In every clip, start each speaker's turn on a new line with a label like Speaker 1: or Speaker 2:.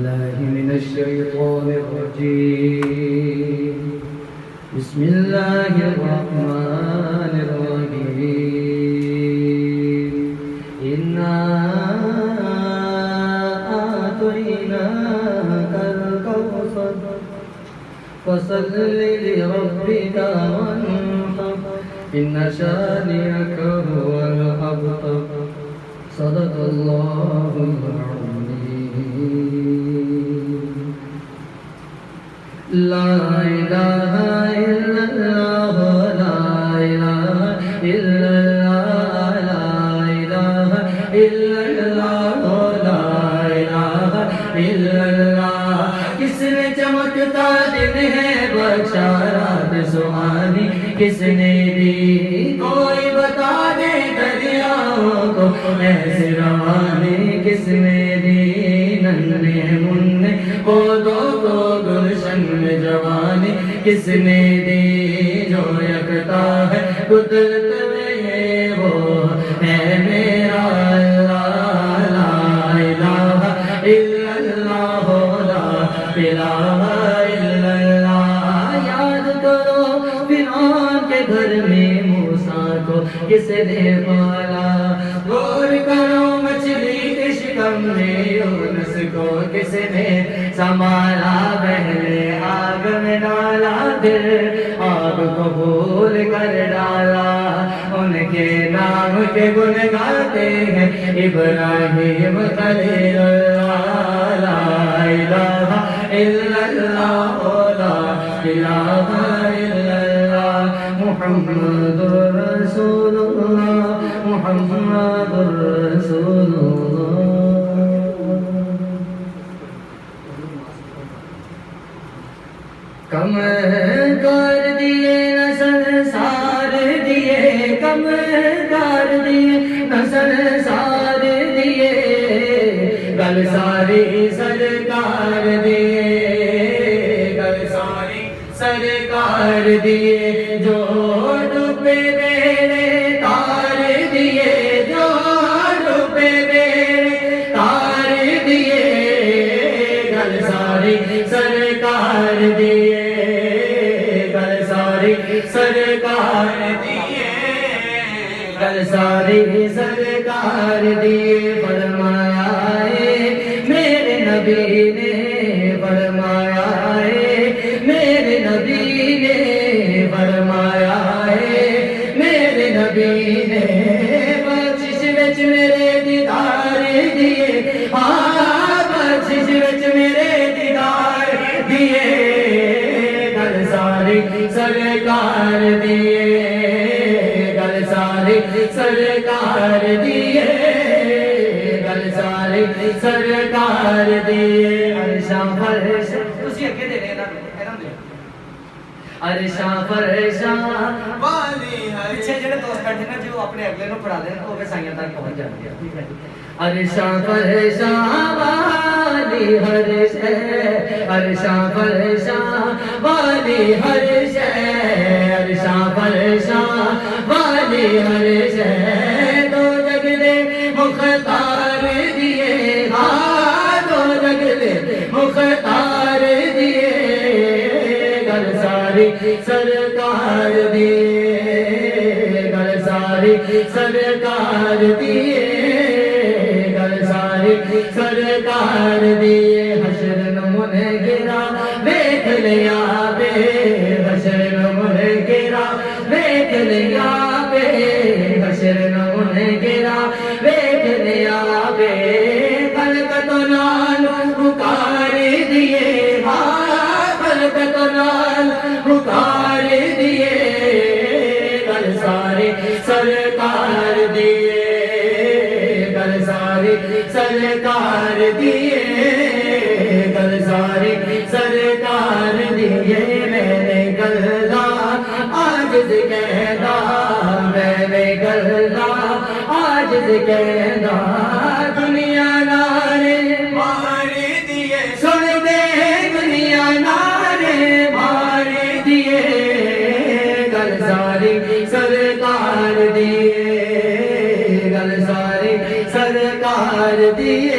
Speaker 1: الله من الشيطان الرجيم بسم الله الرحمن الرحيم إنا أعطيناك الكوثر فصل لربك وانحر إن شانئك هو الأبتر صدق الله العظيم لا إله إلا الله لا إله إلا الله لا إله إلا الله لا إله إلا الله کس نے چمکتا دن ہے بخشا رات سہانی کس نے دی کوئی بتا دے دریاؤں کو ایسے روانی کس نے دی ننھے منھے پودوں کو گلشن میں جوانی کس نے دی جو یکتا ہے قدرت میں وہ ہے میرا اللہ لا الہ الا اللہ لا الہ الا اللہ یاد کرو فرعون کے گھر میں موسیٰ کو کس نے پالا غور کرو مچھلی کے شکم میں یونس کو کس نے سنبھالا پہلے آگ میں ڈالا پھر آگ کو بھول کر ڈالا ان کے نام کے گن گاتے ہیں ابراہیم خلیل اللہ لا الہ الا اللہ لا الہ الا اللہ محمد رسول اللہ محمد رسول اللہ کم کر دیے نسل سار دیے کم کر دیے نسل سار دیے گل ساری سرکار دیے گل ساری سرکار دیے جو ڈوبے میرے تار دیے جو ڈوبے میرے تار دیے گل ساری سرکار دیے سرکار دیے گل ساری سرکار دیے فرمایا ہے میرے نبی نے فرمایا ہے میرے نبی نے فرمایا ہے میرے نبی نے بخشش وچ میرے دیدار دیے ہاں بخشش وچ میرے دیدار دیے گل ساری سرکار دیے گل ساری سرکار دیے گل ساری سرکار دیے عرشاں فرشاں تسی اگے دے رہے نا عرشاں فرشاں والی ہے پیچھے جڑے دوست بیٹھے نا جو اپنے اگلے نو پڑھا دین او سائیاں تک پہنچ جاندے ہیں ٹھیک ہے عرشاں فرشاں والی ہر شے عرشاں فرشاں والی ہر شے عرشاں فرشاں والی ہر شے دو جگ دے مختار دیے ہاں دو جگ دے مختار دیے گل ساری سرکار دیے گل ساری سرکار دیے گل ساری سرکار دیے حشر نمنے گرا دیکھ لیا بے حشر نمنے گرا دیکھ لیا بے حشر نمنے گرا دیکھ لیا بے خلق تو نال پکار دیے ہاں خلق تو نال پکار دیے گل ساری سرکار دیے گل ساری سرکار دیے گل ساری سرکار دیے میں نے گلہ عاجز کہنا میں نے گلہ عاجز کہنا دنیا نارے مار دیے سن دے دنیا نارے مار دیے گل ساری سرکار دیے گل ساری سرکار دیے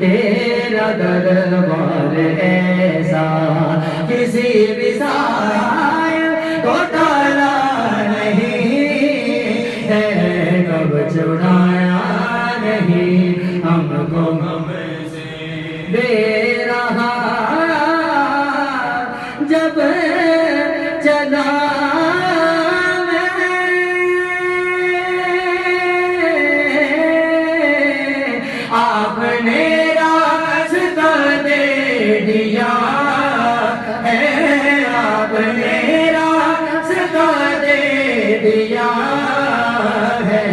Speaker 1: تیرا دربار ایسا کسی بھی سائل کو ٹالا نہیں ہے، کب چھڑایا نہیں ہم کو غم سے بے رہا جب چلا آپ نے راستہ دے دیا ہے، آپ نے راستہ دے دیا ہے،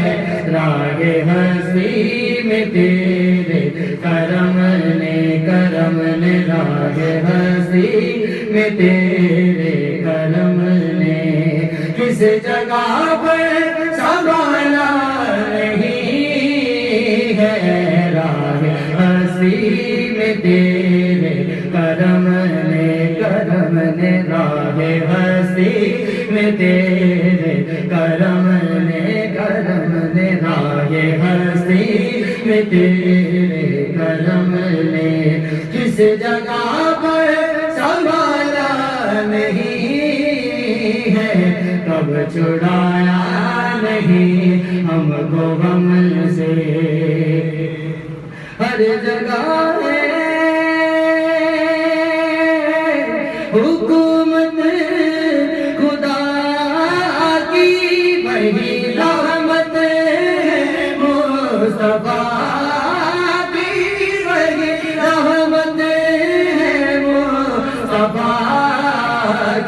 Speaker 1: راہ ہستی میں تیرے کرم نے راہ ہستی میں تیرے کرم نے کس جگہ پر سنبھالا نہیں ہے، راہ ہستی میں تیرے کرم نے راہ ہستی میں تیرے کرم نے راہ ہستی میں تیرے کرم نے کس جگہ پر سنبھالا نہیں ہے، کب چھڑایا نہیں ہم کو غم سے، ہر جگہ ہے حکومت خدا کی، وہی رحمت مصطفیٰ کی، وہی رحمت مصطفیٰ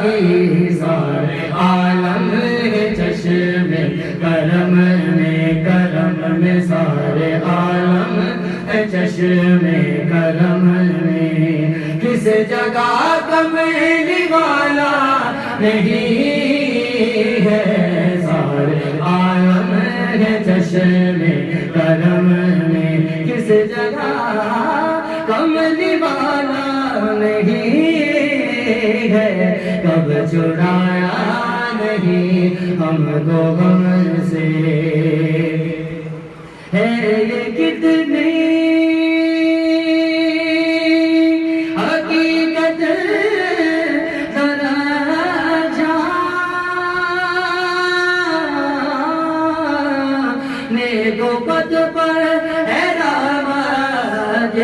Speaker 1: کی، سارے عالم چشم کرم میں سارے عالم چشم کرم میں کس جگہ کملی والا نہیں ہے، سارے عالم چشم کرم میں کس جگہ کملی والا نہیں ہے، کب چھڑایا نہیں ہم کو غم سے، ہے یہ کتنی حقیقت ذرا جانے کو پت پر ہے رحمت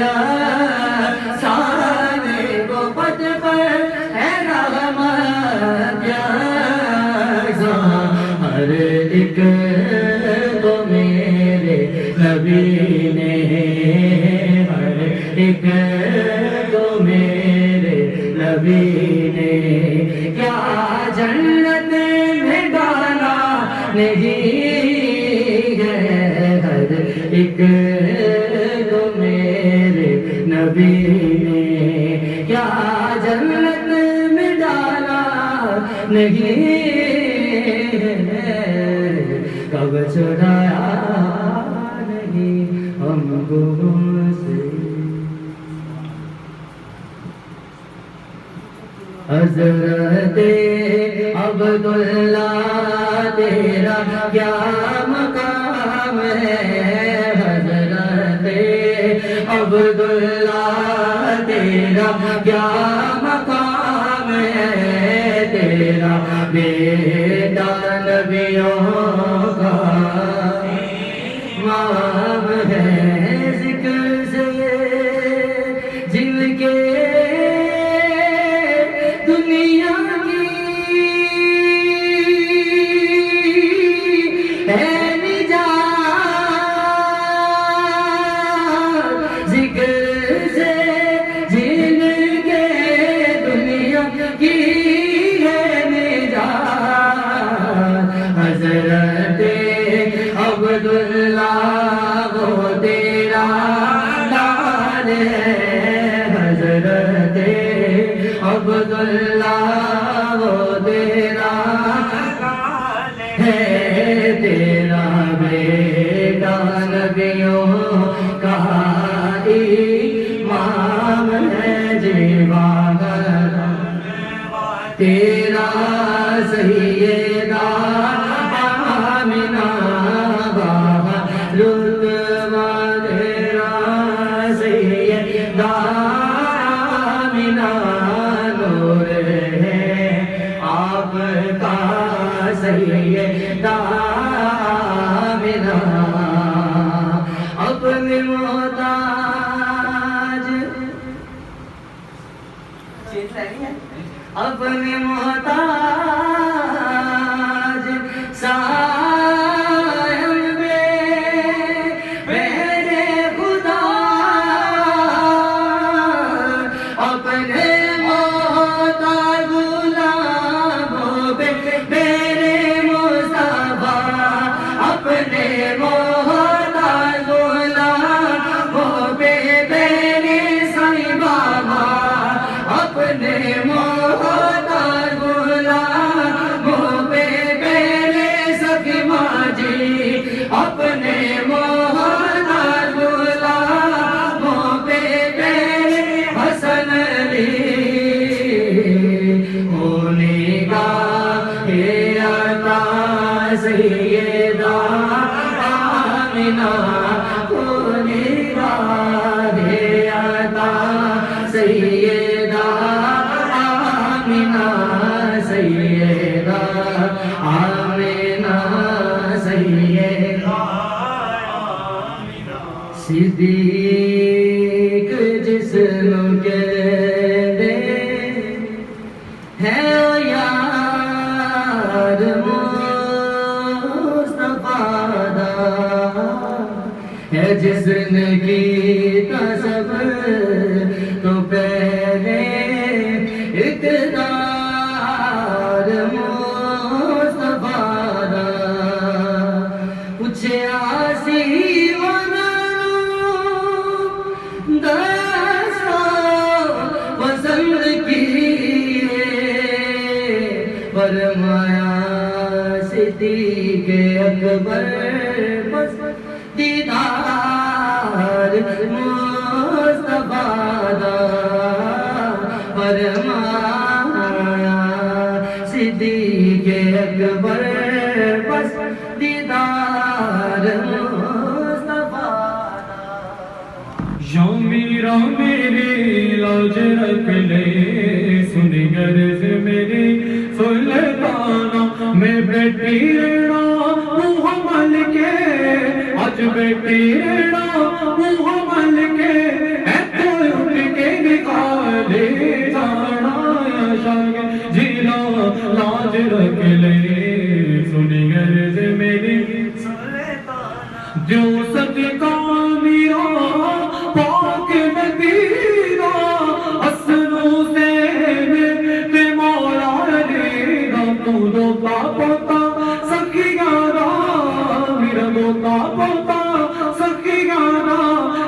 Speaker 1: سانے کو پت پر ہے رحمت ہر ایک تو میرے نبی نے، ہر ایک تو میرے نبی نے کیا جنت میں ڈالا نہیں ہے، ہر ایک تو میرے نبی نے کیا جنت میں ڈالا نہیں ہے، کب چھڑایا نہیں ہم کو سے، حضرت عبداللہ تیرا کیا مقام ہے، حضرت عبداللہ تیرا کیا مقام ہے، تیرا بیٹا نبیوں کا امام ہے، ذکر سے جن کے دنیا کی ہے نجات، ذکر سے جن کے دنیا کی ہے نجات، حضرت عبداللہ وہ تیرا لال ہے، حضرت عبداللہ وہ تیرا لال ہے، تیرا بیٹا نبیوں کا امام ہے، جیوان تیرا سیدہ آمنہ رتبہ تیرا اپنے محتاج صاحب میرے خدا اپنے محتاج غلاموں پہ میرے مصطفیٰ اپنے محتاج غلاموں پہ میرے سائیں بابا اپنے محتاج غلاموں پہ میرے سخی ماجی اپنے محتاج غلاموں پہ میرے حسن علی ہونے کا عطا سیدہ آمنہ ہونے کا عطا سیدہ آمنہ سیدہ آمنہ سیدہ صدیق جسم کے دے ہے یار مصطفیٰ دا ہے جس نے کیتا صبر تو پہلے اقتدار مصطفیٰ دا پوچھے آسی پسند کیے فرمایا صدیق اکبر دیدار مصطفیٰ دا فرمایا صدیق اکبر دیدار
Speaker 2: یا میرا میری لاج رکھ لے سن غرض میری سلطانہ میں بیٹی ریڑا محمل کے آج بیٹی ریڑا محمل کے ایتو اٹھ کے نکالے جانا یا شاگ جیلا لاج رکھ لے سن غرض میری سلطانہ جو صدقہ میرا پاک مدینہ اسنوں سے تے مولا علینا تو دوتا پوتا سخی گانا میرا دوتا پوتا سخی گانا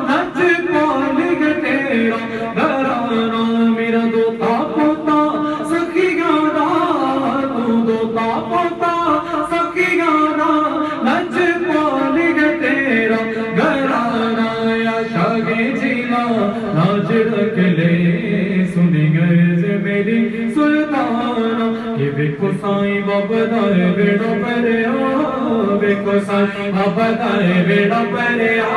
Speaker 2: نچ پالگ تیرا گھرانا میرا دوتا پوتا سخی گانا تو دوتا پوتا سخی گانا نچ پالگ تیرا گھرانا یا شاگے جینا لاج رکھ لے سنی غرض میری سلطانہ کہ بیکو سائیں بابدائے بیڑا پریا بیکو سائیں بابدائے بیڑا پریا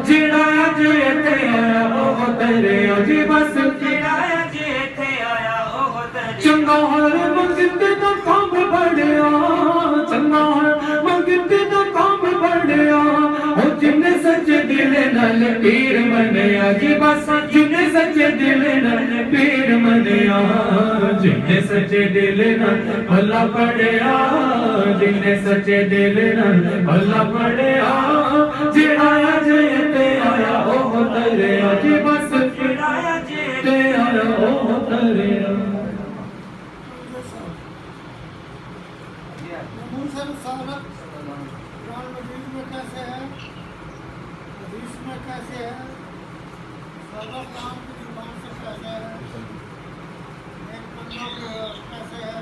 Speaker 2: جیڑا جو ایتے آیا وہ تریا جی بس جیڑا جو ایتے آیا وہ تریا چنگا ہر مگت دا کام بڑھیا چنگا ہر مگت دا کام بڑھیا جن سچے دل نال پیر منیا جی بس جن سچے دل نال پیر منیا جن سچے دل نال بھلا پڑھیا جن سچے دل نال بھلا پڑھیا جڑا جے تے آیا او تریا جی بس جڑا جے تے آیا او تریا
Speaker 3: کیسے ہے سرور نام کی زبان سے کیسے ہے ایک بندہ کیسے ہے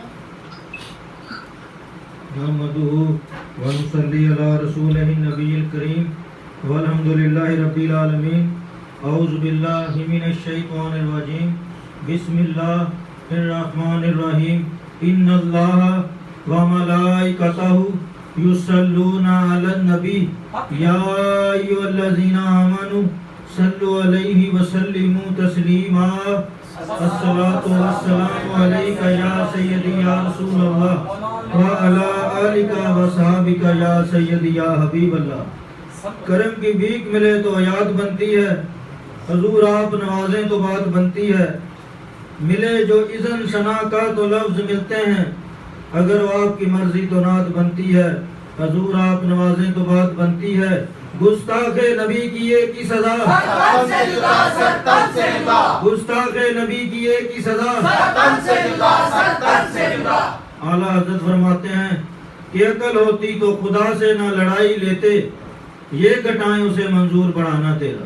Speaker 4: نحمده ونصلي على رسوله النبي الكريم والحمد لله رب العالمين اعوذ بالله من الشيطان الرجيم بسم الله الرحمن الرحيم ان الله وملائكته يصلون على النبي يا ايها الذين امنوا صلوا عليه وسلموا تسليما الصلاة والسلام عليك يا سيدي يا رسول الله وعلى آلك وصحابك يا سيدي يا حبيب اللہ. کرم کی بھیک ملے تو حیات بنتی ہے، حضور آپ نوازیں تو بات بنتی ہے. ملے جو اذن ثنا کا تو لفظ ملتے ہیں، اگر وہ آپ کی مرضی تو نعت بنتی ہے، حضور آپ نوازیں تو بات بنتی ہے، گستاخ نبی کی ایک ہی سزا،
Speaker 5: تن سے جدا سر تن سے جدا،
Speaker 4: گستاخ نبی کی ایک ہی سزا۔
Speaker 5: تن سے جدا سر تن سے جدا۔
Speaker 4: اعلیٰ حضرت فرماتے ہیں کہ عقل ہوتی تو خدا سے نہ لڑائی لیتے، یہ گھٹائیں اسے منظور بڑھانا تیرا۔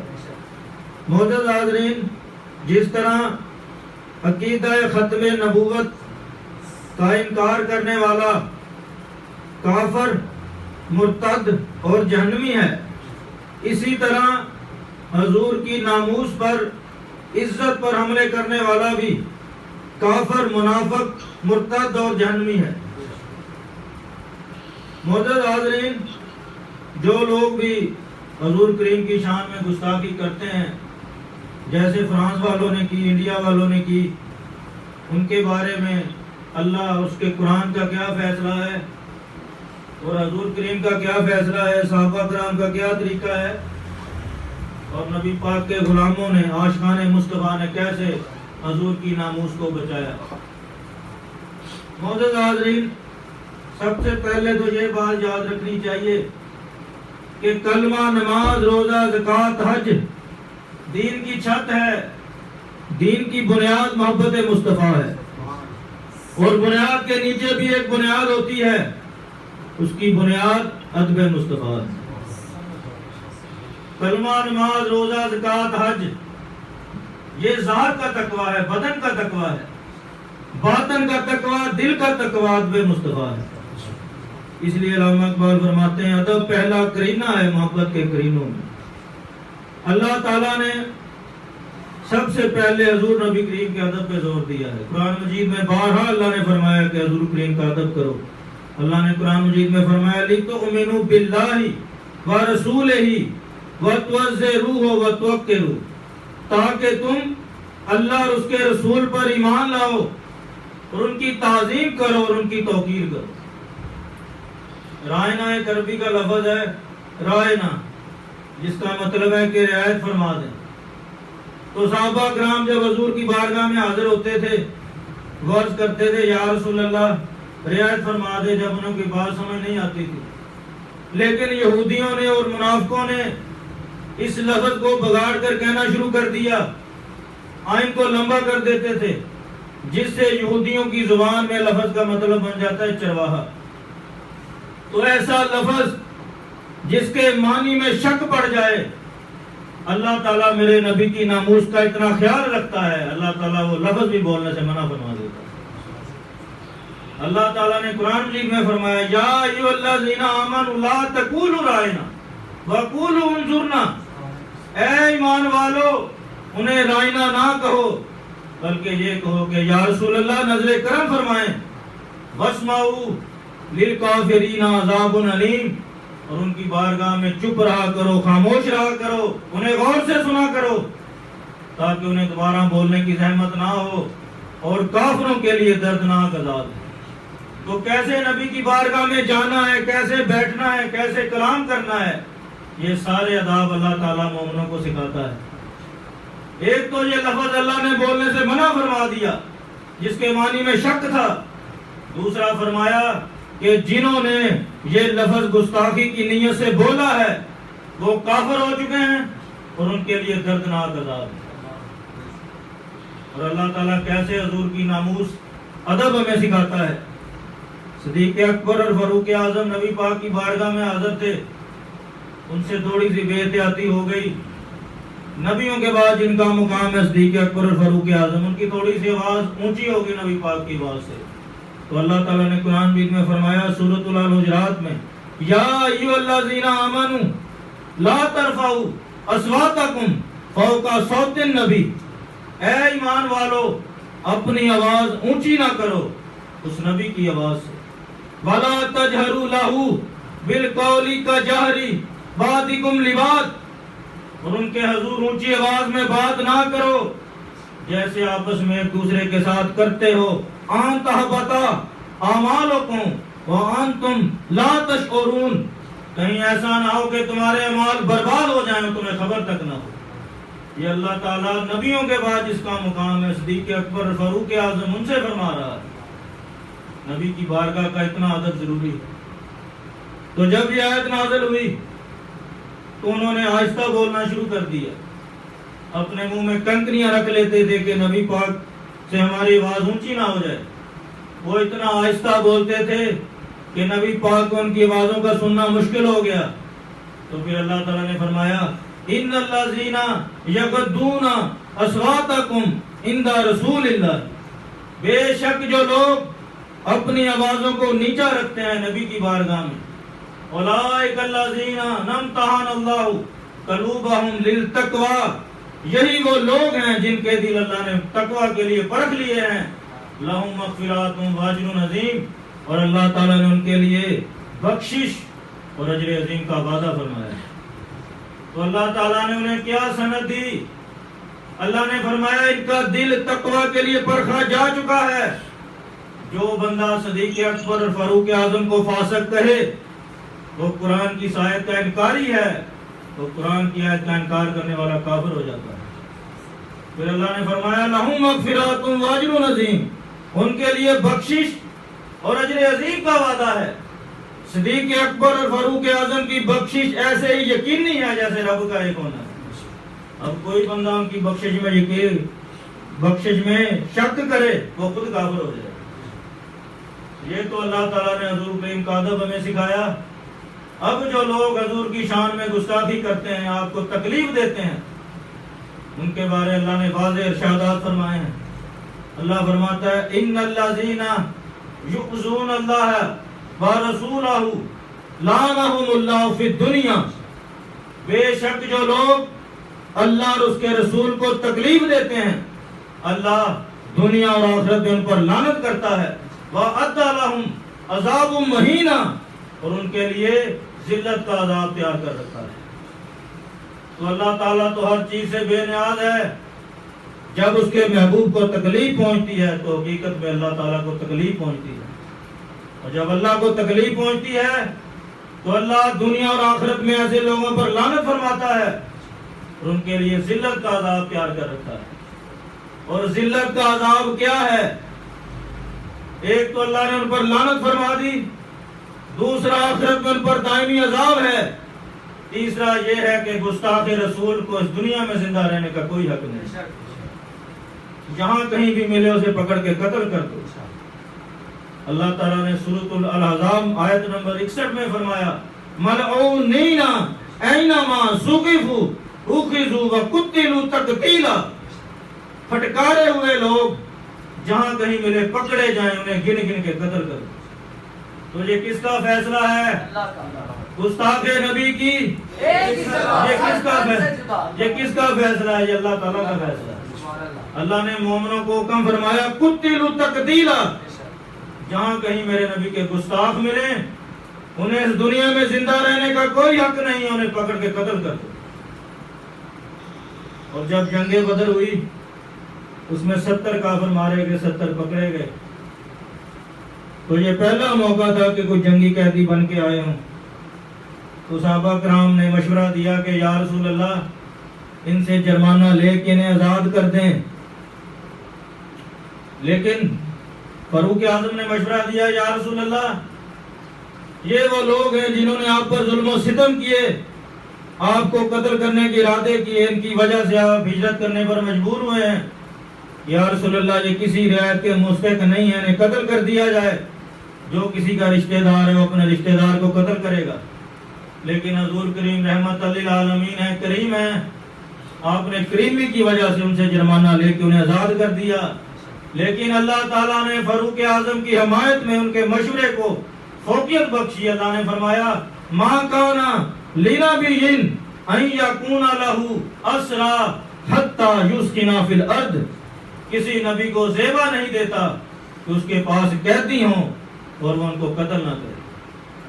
Speaker 4: معزز حاضرین، جس طرح عقیدہ ختم نبوت کا انکار کرنے والا کافر، مرتد اور جہنمی ہے، اسی طرح حضور کی ناموس پر، عزت پر حملے کرنے والا بھی کافر، منافق، مرتد اور جہنمی ہے۔ معزز حاضرین، جو لوگ بھی حضور کریم کی شان میں گستاخی کرتے ہیں، جیسے فرانس والوں نے کی، انڈیا والوں نے کی، ان کے بارے میں اللہ اور اس کے قرآن کا کیا فیصلہ ہے اور حضور کریم کا کیا فیصلہ ہے، صحابہ کرام کا کیا طریقہ ہے، اور نبی پاک کے غلاموں نے، عاشقان مصطفیٰ نے کیسے حضور کی ناموس کو بچایا۔ معزز حاضرین، سب سے پہلے تو یہ بات یاد رکھنی چاہیے کہ کلمہ، نماز، روزہ، زکوٰۃ، حج دین کی چھت ہے، دین کی بنیاد محبت مصطفیٰ ہے، اور بنیاد کے نیچے بھی ایک بنیاد ہوتی ہے، اس کی بنیاد ادب مصطفیٰ ہے۔ کلمہ، نماز، روزہ، زکوٰۃ، حج یہ ذات کا تقویٰ ہے، بدن کا تقویٰ ہے، باطن کا تقویٰ، دل کا تقویٰ ادب مصطفیٰ ہے۔ اس لیے علامہ اقبال فرماتے ہیں ادب پہلا کرینہ ہے محبت کے کرینوں میں۔ اللہ تعالیٰ نے سب سے پہلے حضور نبی کریم کے ادب پہ زور دیا ہے۔ قرآن مجید میں بارہا اللہ نے فرمایا کہ حضور کریم کا ادب کرو۔ اللہ نے قرآن مجید میں فرمایا لِتُؤْمِنُوا بِاللَّهِ وَرَسُولِهِ وَتُعَزِّرُوهُ وَتُوَقِّرُوهُ، تاکہ تم اللہ اور اس کے رسول پر ایمان لاؤ اور ان کی تعظیم کرو اور ان کی توقیر کرو۔ رائنا ایک عربی کا لفظ ہے، رائنا، جس کا مطلب ہے کہ رعایت فرما دیں۔ تو صحابہ کرام جب حضور کی بارگاہ میں حاضر ہوتے تھے، غرض کرتے تھے یا رسول اللہ رعایت فرما دے، جب انہوں کی بات سمجھ نہیں آتی تھی۔ لیکن یہودیوں نے اور منافقوں نے اس لفظ کو بگاڑ کر کہنا شروع کر دیا، آئین کو لمبا کر دیتے تھے، جس سے یہودیوں کی زبان میں لفظ کا مطلب بن جاتا ہے چرواہا۔ تو ایسا لفظ جس کے معنی میں شک پڑ جائے، اللہ تعالیٰ میرے نبی کی ناموس کا اتنا خیال رکھتا ہے، اللہ تعالیٰ وہ لفظ بھی بولنے سے منع فرما دیتا ہے۔ اللہ تعالیٰ نے قرآن مجید میں فرمایا یا ایھا الذین آمنوا لا تقولوا رائنا وقولوا انظرنا، اے ایمان والو انہیں رائنا نہ کہو، بلکہ یہ کہو کہ یا رسول اللہ نزل کرم فرمائیں، واسمعوا للکافرین عذاب علیم، اور ان کی بارگاہ میں چپ رہا کرو، خاموش رہا کرو، انہیں غور سے سنا کرو، تاکہ انہیں دوبارہ بولنے کی زحمت نہ ہو اور کافروں کے لیے دردناک عذاب ہے۔ تو کیسے نبی کی بارگاہ میں جانا ہے، کیسے بیٹھنا ہے، کیسے کلام کرنا ہے، یہ سارے آداب اللہ تعالیٰ مومنوں کو سکھاتا ہے۔ ایک تو یہ لفظ اللہ نے بولنے سے منع فرما دیا جس کے معنی میں شک تھا، دوسرا فرمایا کہ جنہوں نے یہ لفظ گستاخی کی نیت سے بولا ہے وہ کافر ہو چکے ہیں اور ان کے لیے دردناک عذاب ہے۔ اور اللہ تعالیٰ کیسے حضور کی ناموس ادب ہمیں سکھاتا ہے۔ صدیق اکبر اور فاروق اعظم نبی پاک کی بارگاہ میں حاضر تھے، ان سے تھوڑی سی بے احتیاطی ہو گئی۔ نبیوں کے بعد جن کا مقام ہے صدیق اکبر اور فاروق اعظم، ان کی تھوڑی سی آواز اونچی ہوگی نبی پاک کی آواز سے، تو اللہ تعالیٰ نے قرآن مجید میں فرمایا سورۃ الحجرات میں یا ایھا الذین آمنوا لا ترفعوا اصواتکم فوق صوت النبی، اے ایمان والو اپنی آواز اونچی نہ کرو اس نبی کی آواز سے، ولا تجہروا لہ بالقول کجہر بعضکم لبعض، اور ان کے حضور اونچی آواز میں بات نہ کرو جیسے آپس میں ایک دوسرے کے ساتھ کرتے ہو، ان تحبط اعمالکم وانتم لا تشعرون، کہیں ایسا نہ ہو کہ تمہارے اعمال برباد ہو جائیں تمہیں خبر تک نہ ہو۔ یہ اللہ تعالیٰ نبیوں کے بعد جس کا مقام ہے، صدیق اکبر فاروق اعظم، ان سے فرما رہا ہے۔ نبی کی بارگاہ کا اتنا ادب ضروری ہے۔ تو جب یہ آیت نازل ہوئی تو انہوں نے آہستہ بولنا شروع کر دیا، اپنے منہ میں کنکریاں رکھ لیتے تھے کہ نبی پاک سے ہماری آواز اونچی نہ ہو جائے۔ وہ اتنا آہستہ بولتے تھے کہ نبی پاک کو ان کی آوازوں کا سننا مشکل ہو گیا۔ تو پھر اللہ تعالیٰ نے فرمایا ان الذین یغضون اصواتکم عند رسول اللہ، بے شک جو لوگ اپنی آوازوں کو نیچا رکھتے ہیں نبی کی بارگاہ میں، اولئک الذین امتحن اللہ قلوبہم للتقوی، یہی وہ لوگ ہیں جن کے دل اللہ نے تقوی کے لیے پرکھ لیے ہیں، لہم مغفرات واجر عظیم، اور اللہ تعالیٰ نے ان کے لیے بخشش اور اجر عظیم کا وعدہ فرمایا ہے۔ تو اللہ تعالیٰ نے انہیں کیا سند دی؟ اللہ نے فرمایا ان کا دل تقوی کے لیے پرکھا جا چکا ہے۔ جو بندہ صدیق اکبر اور فاروق اعظم کو فاسق کہے وہ قرآن کی آیت کا انکاری ہے، تو قرآن کی آیت کا انکار کرنے والا کافر ہو جاتا ہے۔ پھر اللہ نے فرمایا لہم مغفرات واجر عظیم، ان کے لیے بخشش اور اجر عظیم کا وعدہ ہے۔ صدیق اکبر اور فاروق اعظم کی بخشش ایسے ہی یقینی ہے جیسے رب کا ایک ہونا ہے۔ اب کوئی بندہ ان کی بخشش میں شک کرے وہ خود کافر ہو جائے۔ یہ تو اللہ تعالیٰ نے حضور کریم کا ادب ہمیں سکھایا۔ اب جو لوگ حضور کی شان میں گستاخی کرتے ہیں، آپ کو تکلیف دیتے ہیں، ان کے بارے اللہ نے واضح ارشادات فرمائے ہیں۔ اللہ فرماتا ہے ان الذین یؤذون اللہ ورسولہ لعنہم اللہ فی الدنیا، بے شک جو لوگ اللہ اور اس کے رسول کو تکلیف دیتے ہیں اللہ دنیا اور آخرت میں ان پر لعنت کرتا ہے، وَأَعَدَّ لَهُمْ عَذَابٌ مُّهِینٌ، اور ان کے لیے ذلت کا عذاب تیار کر رکھا ہے۔ تو اللہ تعالیٰ تو ہر چیز سے بے نیاز ہے۔ جب اس کے محبوب کو تکلیف پہنچتی ہے تو حقیقت میں اللہ تعالیٰ کو تکلیف پہنچتی ہے، اور جب اللہ کو تکلیف پہنچتی ہے تو اللہ دنیا اور آخرت میں ایسے لوگوں پر لعنت فرماتا ہے اور ان کے لیے ذلت کا عذاب تیار کر رکھا ہے۔ اور ذلت کا عذاب کیا ہے؟ ایک تو اللہ نے ان پر لعنت فرما دی، دوسرا آخرت میں ان پر دائمی عذاب ہے، تیسرا یہ ہے کہ گستاخ رسول کو اس دنیا میں زندہ رہنے کا کوئی حق نہیں، جہاں کہیں بھی ملے اسے پکڑ کے قتل کر دو۔ اللہ تعالیٰ نے سورۃ الاحزاب آیت نمبر 61 میں فرمایا ملعونین اینما ثقفوا اخذوا وقتلوا تقتیلا، پھٹکارے ہوئے لوگ جہاں کہیں ملے پکڑے جائیں، انہیں گن گن کے قتل کر دو۔ تو یہ کس کا فیصلہ ہے؟ گستاخ نبی کی یہ کس کا فیصلہ ہے؟ یہ اللہ تعالیٰ کا فیصلہ ہے۔ اللہ نے مومنوں کو حکم فرمایا قتلوا تقتیلا، جہاں کہیں میرے نبی کے گستاخ ملے انہیں اس دنیا میں زندہ رہنے کا کوئی حق نہیں، انہیں پکڑ کے قتل کر دو۔ اور جب جنگ بدر ہوئی اس میں 70 کافر مارے گئے، 70 پکڑے گئے، تو یہ پہلا موقع تھا کہ کوئی جنگی قیدی بن کے آئے ہوں۔ تو صحابہ کرام نے مشورہ دیا کہ یا رسول اللہ ان سے جرمانہ لے کے انہیں آزاد کر دیں، لیکن فاروق اعظم نے مشورہ دیا یا رسول اللہ یہ وہ لوگ ہیں جنہوں نے آپ پر ظلم و ستم کیے، آپ کو قتل کرنے کے ارادے کیے، ان کی وجہ سے آپ ہجرت کرنے پر مجبور ہوئے ہیں، یا رسول اللہ یہ کسی رعایت کے مستحق نہیں ہے، انہیں قتل کر دیا جائے، جو کسی کا رشتہ دار ہے وہ اپنے رشتہ دار کو قتل کرے گا۔ لیکن حضور کریم رحمت للعالمین ہے، کریم ہے، آپ نے کریمی کی وجہ سے ان سے جرمانہ لے کے انہیں آزاد کر دیا۔ لیکن اللہ تعالیٰ نے فاروق اعظم کی حمایت میں ان کے مشورے کو فوقیت بخشی۔ اللہ نے فرمایا ما کان لنبی ان یکون لہ اسری حتی یسکن فی الارض، کسی نبی کو زیبا نہیں دیتا کہ اس کے پاس قیدی ہوں اور وہ ان کو قتل نہ کرے۔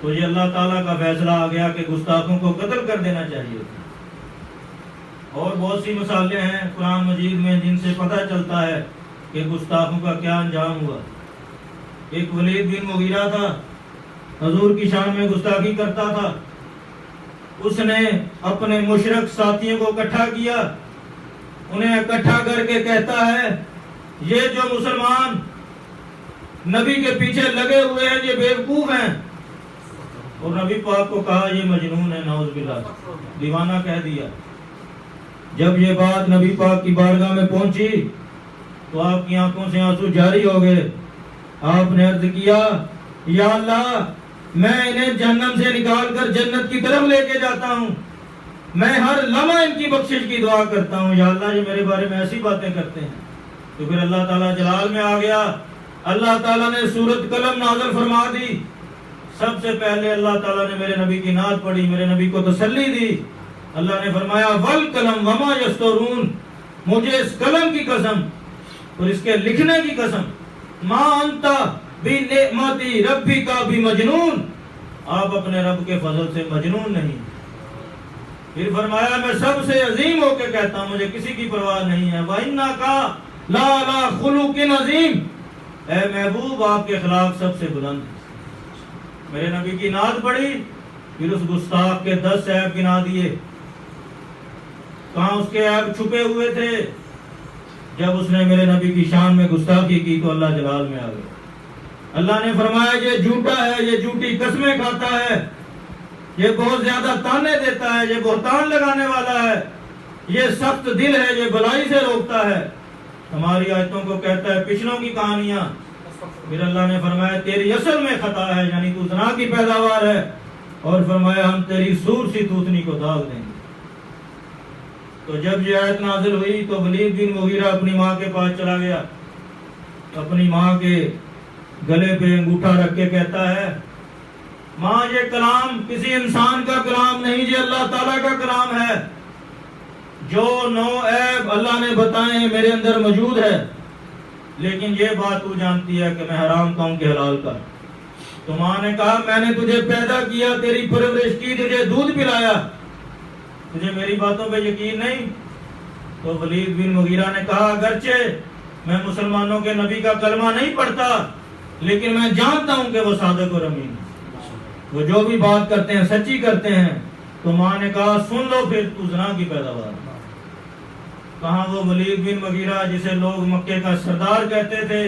Speaker 4: تو یہ اللہ تعالیٰ کا فیصلہ آ گیا کہ گستاخوں کو قتل کر دینا چاہیے۔ اور بہت سی مثالیں ہیں قرآن مجید میں جن سے پتہ چلتا ہے کہ گستاخوں کا کیا انجام ہوا۔ ایک ولید بن مغیرہ تھا، حضور کی شان میں گستاخی کرتا تھا۔ اس نے اپنے مشرک ساتھیوں کو اکٹھا کیا انہیں اکٹھا کر کے کہتا ہے یہ جو مسلمان نبی کے پیچھے لگے ہوئے ہیں یہ بیوقوف ہیں. اور نبی پاک کو کہا یہ مجنون ہے، نعوذ باللہ، دیوانہ کہہ دیا. جب یہ بات نبی پاک کی بارگاہ میں پہنچی تو آپ کی آنکھوں سے آنسو جاری ہو گئے. آپ نے عرض کیا یا اللہ میں انہیں جہنم سے نکال کر جنت کی طرف لے کے جاتا ہوں، میں ہر لمحہ ان کی بخشش کی دعا کرتا ہوں. یا اللہ یہ میرے بارے میں ایسی باتیں کرتے ہیں. تو پھر اللہ تعالیٰ جلال میں آ گیا. اللہ تعالیٰ نے سورۃ قلم نازل فرما دی. سب سے پہلے اللہ تعالیٰ نے میرے نبی کی نعت پڑھی، میرے نبی کو تسلی دی. اللہ نے فرمایا والقلم وما یسطرون، مجھے اس قلم کی قسم اور اس کے لکھنے کی قسم، ما انت بنعمتی ربک بمجنون، آپ اپنے رب کے فضل سے مجنون نہیں. پھر فرمایا میں سب سے عظیم ہو کے کہتا ہوں مجھے کسی کی پرواہ نہیں ہے. وَإِنَّكَ لَعَلَىٰ خُلُقٍ عَظِيمٍ، اے محبوب آپ کے اخلاق سب سے بلند ہیں. میرے نبی کی نعت پڑھی. پھر اس گستاخ کے 10 عیب گنا دیے. کہاں اس کے عیب چھپے ہوئے تھے؟ جب اس نے میرے نبی کی شان میں گستاخی کی تو اللہ جلال میں آ گیا. اللہ نے فرمایا یہ جھوٹا ہے، یہ جھوٹی قسمیں کھاتا ہے، یہ بہت زیادہ تانے دیتا ہے، یہ بہتان لگانے والا ہے، یہ سخت دل ہے، یہ بلائی سے روکتا ہے. ہماری آیتوں کو کہتا ہے پچھلوں کی کہانیاں. پھر اللہ نے فرمایا تیری اصل میں خطا ہے، یعنی تو زنا کی پیداوار ہے. اور فرمایا ہم تیری سور سی توتنی کو داغ دیں گے. تو جب یہ آیت نازل ہوئی تو ولید بن مغیرہ اپنی ماں کے پاس چلا گیا. اپنی ماں کے گلے پہ انگوٹھا رکھ کے کہتا ہے ماں یہ کلام کسی انسان کا کلام نہیں، یہ اللہ تعالیٰ کا کلام ہے. جو 9 عیب اللہ نے بتائے ہیں میرے اندر موجود ہے، لیکن یہ بات تو جانتی ہے کہ میں حرام کہوں کہ حلال کا. تو ماں نے کہا میں نے تجھے پیدا کیا، تیری پرورش کی، تجھے دودھ پلایا، تجھے میری باتوں پہ یقین نہیں؟ تو ولید بن مغیرہ نے کہا اگرچہ میں مسلمانوں کے نبی کا کلمہ نہیں پڑھتا لیکن میں جانتا ہوں کہ وہ صادق اور امین ہے، وہ جو بھی بات کرتے ہیں سچی کرتے ہیں. تو ماں نے کہا سن لو پھر تو زنا کی پیداوار. کہاں وہ ولید بن مغیرہ جسے لوگ مکے کا سردار کہتے تھے،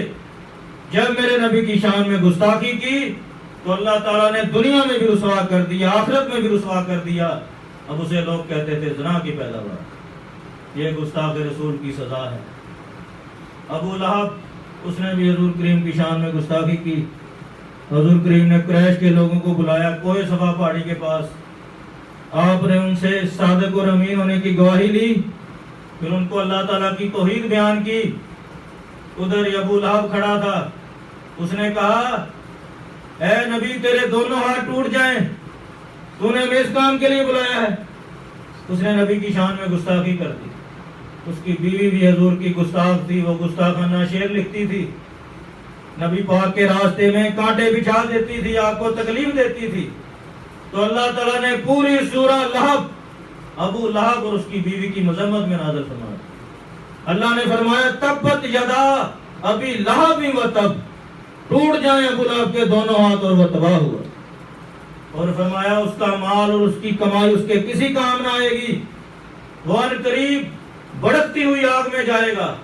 Speaker 4: جب میرے نبی کی شان میں گستاخی کی تو اللہ تعالیٰ نے دنیا میں بھی رسوا کر دیا، آخرت میں بھی رسوا کر دیا. اب اسے لوگ کہتے تھے زنا کی پیداوار. یہ گستاخ رسول کی سزا ہے. ابو لہب اس نے بھی حضور کریم کی شان میں گستاخی کی. حضور کریم نے قریش کے لوگوں کو بلایا کوہ صفا پہاڑی کے پاس. آپ نے ان سے صادق اور امین ہونے کی گواہی لی. پھر ان کو اللہ تعالیٰ کی توحید بیان کی. ادھر ابو لہب کھڑا تھا. اس نے کہا اے نبی تیرے دونوں ہاتھ ٹوٹ جائیں، تو نے ہمیں اس کام کے لیے بلایا ہے. اس نے نبی کی شان میں گستاخی کر دی. اس کی بیوی بھی حضور کی گستاخ تھی، وہ گستاخانہ شعر لکھتی تھی، نبی پاک کے راستے میں کانٹے بچھا دیتی تھی، آپ کو تکلیف دیتی تھی. تو اللہ تعالیٰ نے پوری سورہ لہب ابو لہب اور اس کی بیوی کی مذمت میں نازل فرمایا. اللہ نے فرمایا تبت یدا ابی لہب و تب، ٹوٹ جائیں ابو لہب کے دونوں ہاتھ اور وہ تباہ ہوا. اور فرمایا اس کا مال اور اس کی کمائی اس کے کسی کام نہ آئے گی، وہ ان قریب بڑھتی ہوئی آگ میں جائے گا.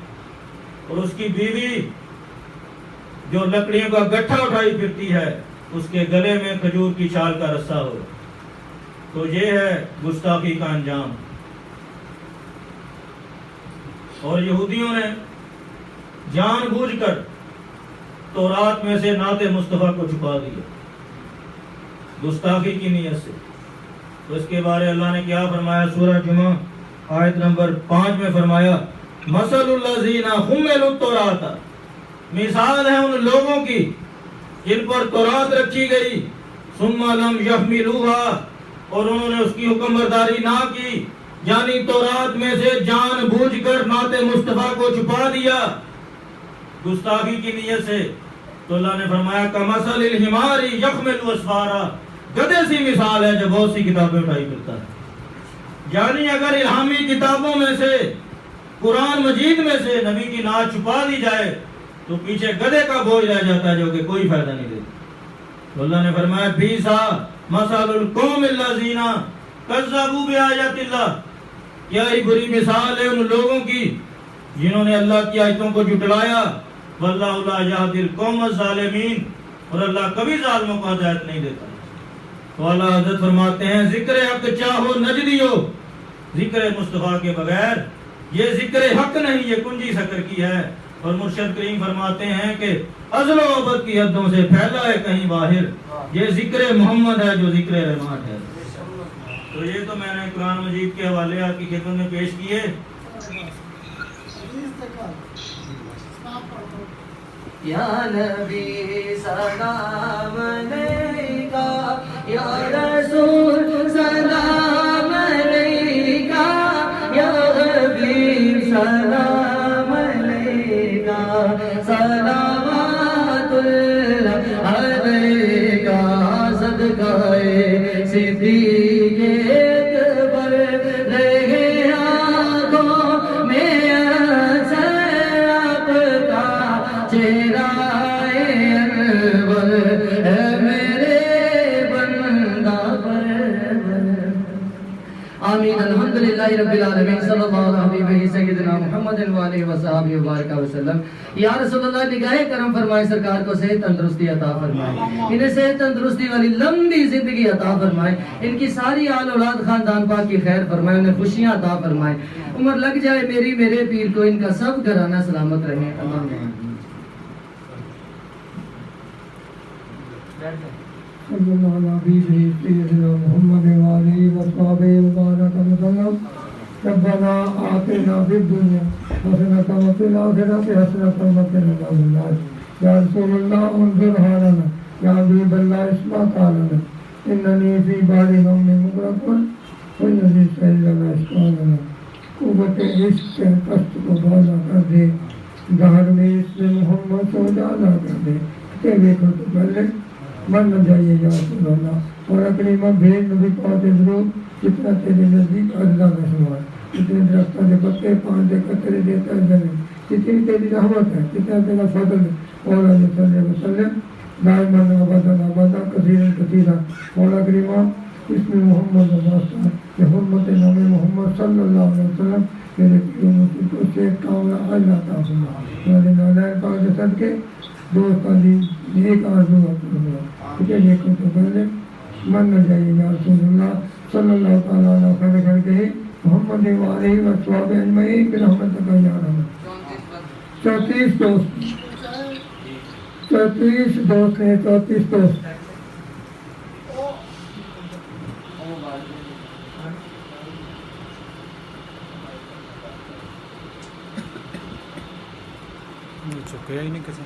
Speaker 4: اور اس کی بیوی جو لکڑیوں کا گٹھا اٹھائی پھرتی ہے اس کے گلے میں کھجور کی چھال کا رسہ ہو. تو یہ ہے گستاخی کا انجام. اور یہودیوں نے جان بوجھ کر تورات میں سے نعت مصطفیٰ کو چھپا دیا گستاخی کی نیت سے. تو اس کے بارے اللہ نے کیا فرمایا؟ سورہ جمعہ آیت نمبر 5 میں فرمایا مثل الذین حملوا التوراۃ، مثال ہے ان لوگوں کی جن پر تورات رکھی گئی، ثم لم یحملوها، اور انہوں نے اس کی حکم برداری نہ کی، یعنی تورات میں سے جان بوجھ کر نعت مصطفیٰ کو چھپا دیا گستاخی کی نیت سے. تو اللہ نے فرمایا کمثل الحمار یحمل اسفارا، گدھے سی مثال ہے جو بہت سی کتابیں اٹھائی پھرتا ہے. یعنی اگر الہامی کتابوں میں سے قرآن مجید میں سے نبی کی نعت چھپا دی جائے تو پیچھے گدھے کا بوجھ رہ جاتا ہے جو کہ کوئی فائدہ نہیں دیتا. تو اللہ نے فرمایا بیسا مثل القوم الذین کذبوا بآیات اللہ، کیا ہی بری مثال ہے ان لوگوں کی جنہوں نے اللہ کی آیتوں کو جھٹلایا. واللہ لا یہدی القوم الظالمین، اور اللہ کبھی ظالموں کو ہدایت نہیں دیتا. تو اعلیٰ حضرت فرماتے ہیں ذکر حق چاہو نجدیو، ذکر مصطفیٰ کے بغیر یہ ذکر حق نہیں، یہ کنجی سکر کی ہے. اور مرشد کریم فرماتے ہیں کہ ازل و ابد کی حدوں سے پھیلا ہے کہیں باہر، یہ ذکر محمد ہے جو ذکر رحمت ہے. تو یہ تو میں نے قرآن مجید کے حوالے آپ کی خدمت میں پیش کیے.
Speaker 3: حدیث دیکھا اسلام پڑھو.
Speaker 1: یا نبی سلام علیکہ، یا رسول سلام علیکہ، یا حبیب سلام علیکہ، صلوات اللہ علیکہ، صدقہ صدیق اکبر رہے آنکھوں میں اثر آپ کا چہرہ انور ہے میرے بندہ پر. آمین. الحمدللہ رب العالمین، صلی اللہ علیہ سیدنا محمد وآلہ وصحبہ وبارک وسلم. یا رسول اللہ نگاہ کرم فرمائے، سرکار کو صحت تندرستی عطا فرمائے، انہیں صحت تندرستی والی لمبی زندگی عطا فرمائے، ان کی ساری آل اولاد خاندان پاک کی خیر فرمائے، انہیں خوشیاں عطا فرمائے، عمر لگ جائے میری میرے پیر کو، ان کا سب گھرانہ سلامت رہے.
Speaker 6: صلی اللہ علیہ سیدنا محمد وآلہ وصحبہ وبارک وسلم. ربنا آتنا فی الدنیا حسنۃ وفی الآخرۃ حسنۃ وقنا عذاب النار. یا رسول اللہ انظر حالنا، یا حبیب اللہ اسمع قولنا، اننی فی بحر غم مغرق والذی سہل لنا اشکالنا. قوت عشق کے کشت کو بالا کر دے، گھر میں اس میں محمد کو ڈالا کر دے. کہ دیکھو تو پہلے من نہ جائیے یا رسول اللہ، اور اپنی ماں بھیج نبی پاتے ضرور، جتنا تیرے نزدیک ارزا کا شمار، جتنے درختوں کے پتے پان کے قطرے دیتا ہے زمین، جتنی تیری رحمت ہے، جتنا تیرا فضل ہے. مولا صلی اللہ علیہ وسلم دائما ابدا ابدا کثیرا کثیرا. مولا کریمہ اس میں محمد واسطہ کہ حرمت نام محمد صلی اللہ علیہ وسلم میرے پیروں میں کو سے کاملہ اللہ عطا فرما. میرے نالائن پاک کے صدقے دوستاں دی نیک آرزو فرما. کہ دیکھو تو پہلے من نہ جائیے یا رسول اللہ صلی اللہ تعالیٰ علیہ وسلم کر کے محمد وآلہ وصحبہ اجمعین برحمتک یا رحمت. 34 دوست، 34 دوست ہیں، 34 دوست.
Speaker 2: چکیا ہی نہیں کسی